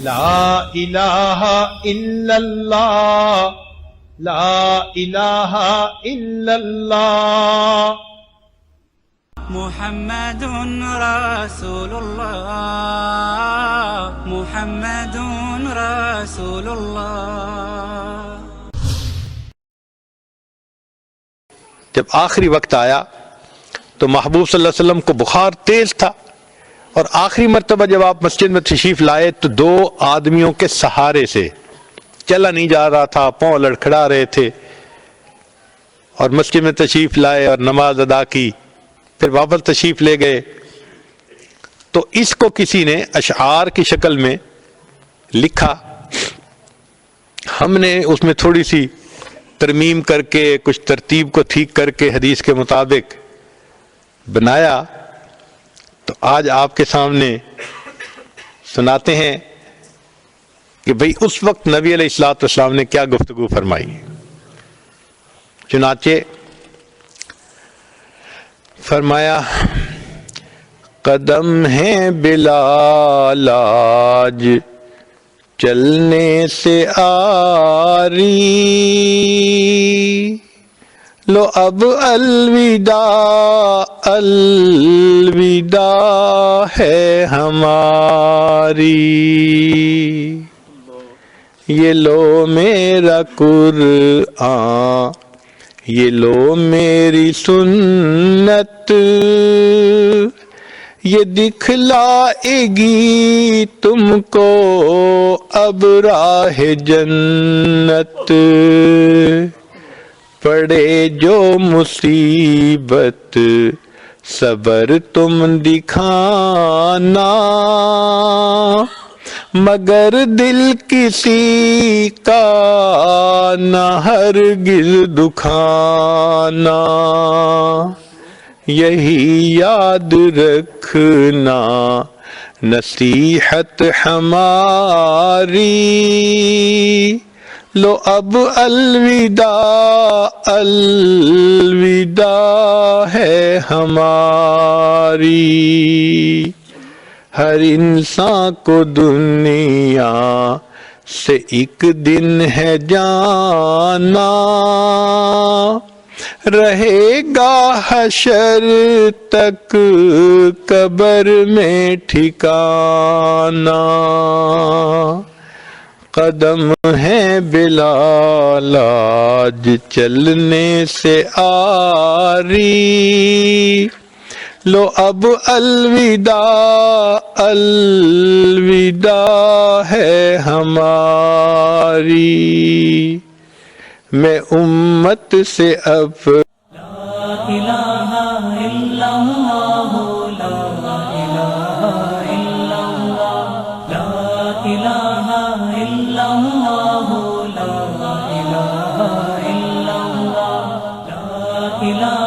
لا الہ الا اللہ لا الہ الا اللہ محمد رسول اللہ محمد رسول اللہ۔ جب آخری وقت آیا تو محبوب صلی اللہ علیہ وسلم کو بخار تیز تھا، اور آخری مرتبہ جب آپ مسجد میں تشریف لائے تو 2 آدمیوں کے سہارے سے چلا نہیں جا رہا تھا، پاؤں لڑکھڑا رہے تھے، اور مسجد میں تشریف لائے اور نماز ادا کی، پھر واپس تشریف لے گئے۔ تو اس کو کسی نے اشعار کی شکل میں لکھا، ہم نے اس میں تھوڑی سی ترمیم کر کے کچھ ترتیب کو ٹھیک کر کے حدیث کے مطابق بنایا، تو آج آپ کے سامنے سناتے ہیں کہ بھئی اس وقت نبی علیہ الصلوۃ والسلام نے کیا گفتگو فرمائی۔ چنانچہ فرمایا، قدم ہے بلال آج چلنے سے آری، لو اب الوداع الوداع ہے ہماری، یہ لو میرا قرآن یہ لو میری سنت، یہ دکھلائے گی تم کو اب راہ جنت، پڑے جو مصیبت صبر تم دکھانا، مگر دل کسی کا نہ ہرگز دکھانا، یہی یاد رکھنا نصیحت ہماری، لو اب الوداع الوداع ہے ہماری، ہر انسان کو دنیا سے ایک دن ہے جانا، رہے گا حشر تک قبر میں ٹھکانا، قدم ہے بلال آج چلنے سے آری، لو اب الوداع الوداع ہے ہماری، میں امت سے اب لا الہ الا اللہ لا الہ الا اللہ لا الہ الا اللہ لا الہ الا اللہ لا الہ